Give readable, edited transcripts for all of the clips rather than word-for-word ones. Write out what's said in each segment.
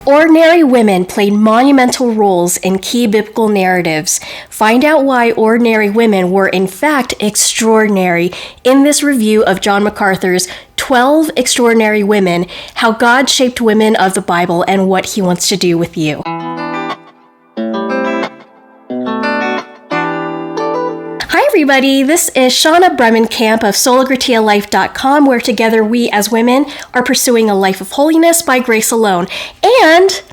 Ordinary women played monumental roles in key biblical narratives. Find out why ordinary women were in fact extraordinary in this review of John Macarthur's 12 Extraordinary Women, How God Shaped Women of the Bible and What He Wants to Do with You. Hi everybody, this is Shauna Bremenkamp of SolaGratiaLife.com, where together we as women are pursuing a life of holiness by grace alone. And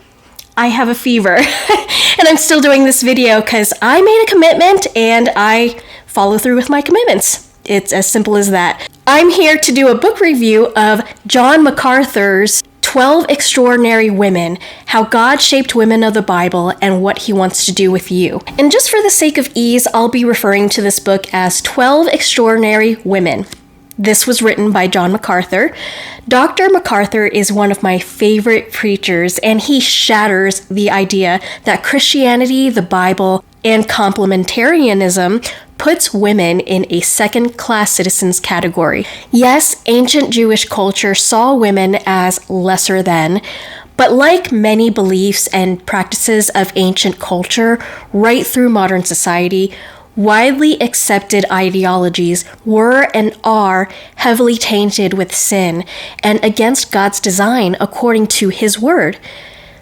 I have a fever, and I'm still doing this video because I made a commitment and I follow through with my commitments. It's as simple as that. I'm here to do a book review of John Macarthur's 12 Extraordinary Women, How God Shaped Women of the Bible and What He Wants to Do with You. And just for the sake of ease, I'll be referring to this book as 12 Extraordinary Women. This was written by John Macarthur. Dr. Macarthur is one of my favorite preachers, and he shatters the idea that Christianity, the Bible, and complementarianism puts women in a second-class citizens category. Yes, ancient Jewish culture saw women as lesser than, but like many beliefs and practices of ancient culture, right through modern society, widely accepted ideologies were and are heavily tainted with sin and against God's design according to His Word.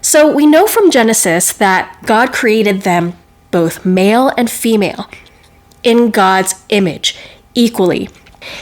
So we know from Genesis that God created them both male and female, in God's image, equally.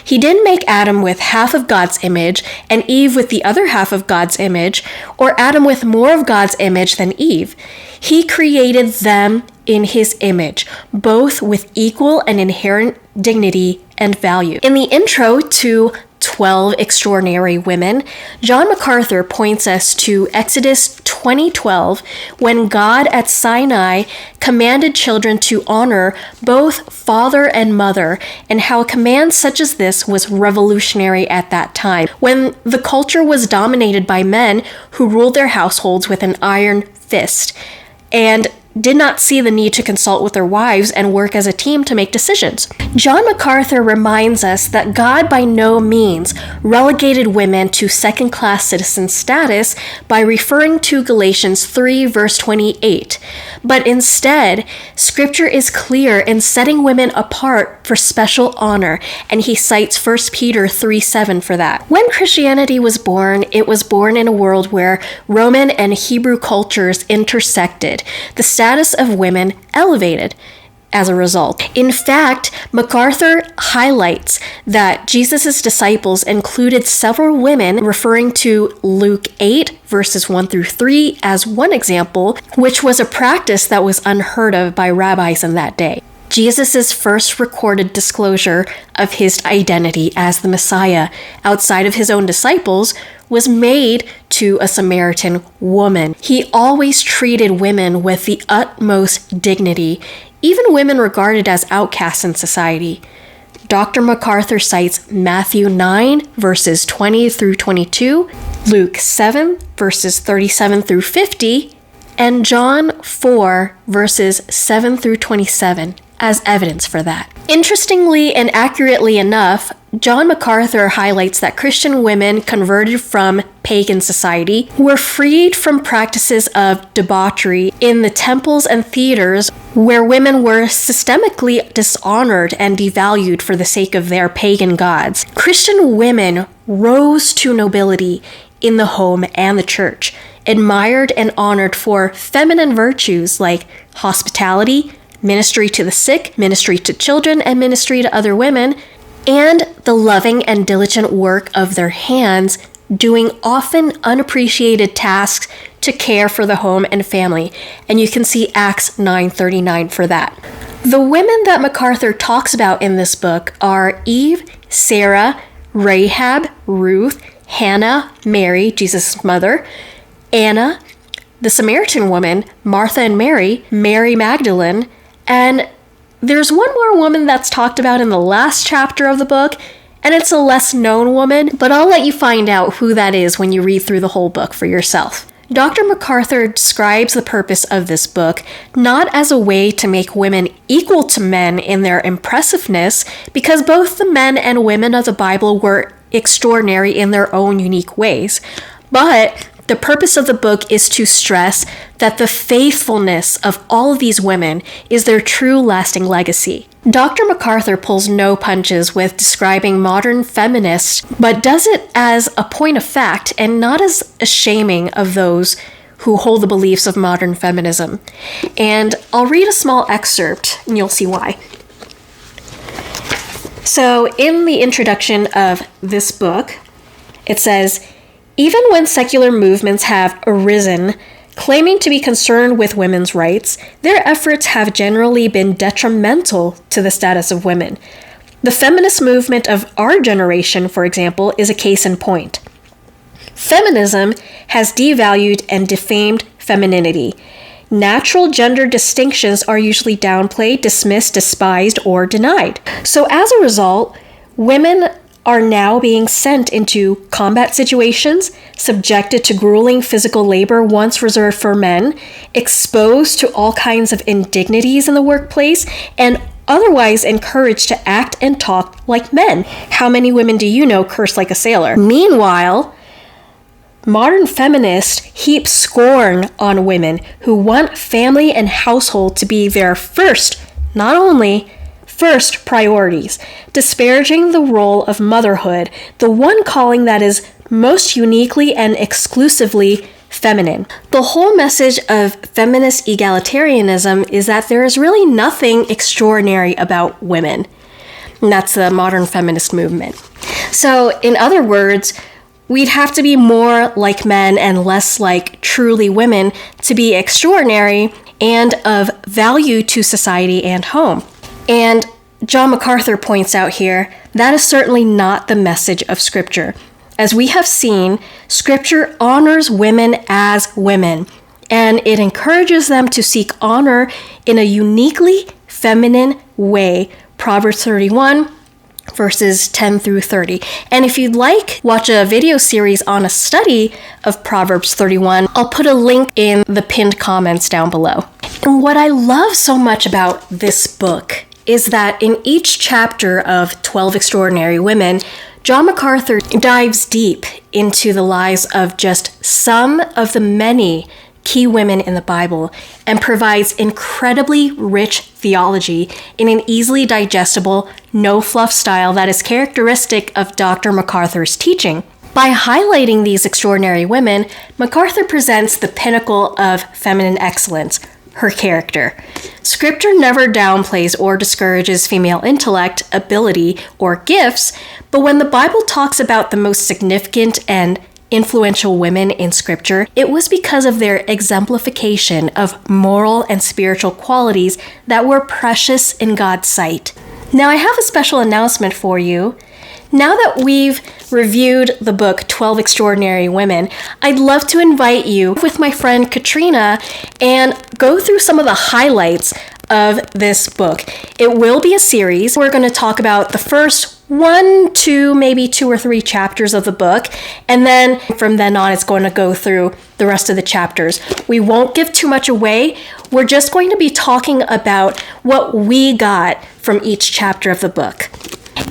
He didn't make Adam with half of God's image and Eve with the other half of God's image, or Adam with more of God's image than Eve. He created them in His image, both with equal and inherent dignity and value. In the intro to 12 Extraordinary Women, John Macarthur points us to Exodus 20:12, when God at Sinai commanded children to honor both father and mother, and how a command such as this was revolutionary at that time, when the culture was dominated by men who ruled their households with an iron fist, and did not see the need to consult with their wives and work as a team to make decisions. John Macarthur reminds us that God by no means relegated women to second-class citizen status by referring to Galatians 3 verse 28, but instead, Scripture is clear in setting women apart for special honor, and he cites 1 Peter 3:7 for that. When Christianity was born, it was born in a world where Roman and Hebrew cultures intersected. The status of women elevated as a result. In fact, Macarthur highlights that Jesus' disciples included several women, referring to Luke 8 verses 1 through 3 as one example, which was a practice that was unheard of by rabbis in that day. Jesus' first recorded disclosure of his identity as the Messiah outside of his own disciples was made to a Samaritan woman. He always treated women with the utmost dignity, even women regarded as outcasts in society. Dr. Macarthur cites Matthew 9 verses 20 through 22, Luke 7 verses 37 through 50, and John 4 verses 7 through 27 as evidence for that. Interestingly and accurately enough, John Macarthur highlights that Christian women converted from pagan society were freed from practices of debauchery in the temples and theaters where women were systemically dishonored and devalued for the sake of their pagan gods. Christian women rose to nobility in the home and the church, admired and honored for feminine virtues like hospitality, ministry to the sick, ministry to children, and ministry to other women, and the loving and diligent work of their hands, doing often unappreciated tasks to care for the home and family. And you can see Acts 9:39 for that. The women that Macarthur talks about in this book are Eve, Sarah, Rahab, Ruth, Hannah, Mary, Jesus' mother, Anna, the Samaritan woman, Martha and Mary, Mary Magdalene, and there's one more woman that's talked about in the last chapter of the book, and it's a less known woman, but I'll let you find out who that is when you read through the whole book for yourself. Dr. Macarthur describes the purpose of this book not as a way to make women equal to men in their impressiveness, because both the men and women of the Bible were extraordinary in their own unique ways, but The purpose of the book is to stress that the faithfulness of all of these women is their true lasting legacy. Dr. Macarthur pulls no punches with describing modern feminists, but does it as a point of fact and not as a shaming of those who hold the beliefs of modern feminism. And I'll read a small excerpt, and you'll see why. So, in the introduction of this book, it says, even when secular movements have arisen, claiming to be concerned with women's rights, their efforts have generally been detrimental to the status of women. The feminist movement of our generation, for example, is a case in point. Feminism has devalued and defamed femininity. Natural gender distinctions are usually downplayed, dismissed, despised, or denied. So as a result, women are now being sent into combat situations, subjected to grueling physical labor once reserved for men, exposed to all kinds of indignities in the workplace, and otherwise encouraged to act and talk like men. How many women do you know curse like a sailor? Meanwhile, modern feminists heap scorn on women who want family and household to be their first, not only first priorities, disparaging the role of motherhood, the one calling that is most uniquely and exclusively feminine. The whole message of feminist egalitarianism is that there is really nothing extraordinary about women. And that's the modern feminist movement. So, in other words, we'd have to be more like men and less like truly women to be extraordinary and of value to society and home. And John Macarthur points out here, that is certainly not the message of Scripture. As we have seen, Scripture honors women as women, and it encourages them to seek honor in a uniquely feminine way. Proverbs 31, verses 10 through 30. And if you'd like, watch a video series on a study of Proverbs 31. I'll put a link in the pinned comments down below. And what I love so much about this book is that in each chapter of 12 Extraordinary Women, John Macarthur dives deep into the lives of just some of the many key women in the Bible and provides incredibly rich theology in an easily digestible, no-fluff style that is characteristic of Dr. Macarthur's teaching. By highlighting these extraordinary women, Macarthur presents the pinnacle of feminine excellence, her character. Scripture never downplays or discourages female intellect, ability, or gifts, but when the Bible talks about the most significant and influential women in Scripture, it was because of their exemplification of moral and spiritual qualities that were precious in God's sight. Now, I have a special announcement for you. Now that we've reviewed the book 12 Extraordinary Women, I'd love to invite you with my friend Katrina and go through some of the highlights of this book. It will be a series. We're going to talk about the first 1, 2, maybe 2 or 3 chapters of the book, and then from then on it's going to go through the rest of the chapters. We won't give too much away. We're just going to be talking about what we got from each chapter of the book.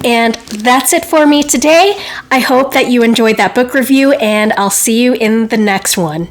And that's it for me today. I hope that you enjoyed that book review, and I'll see you in the next one.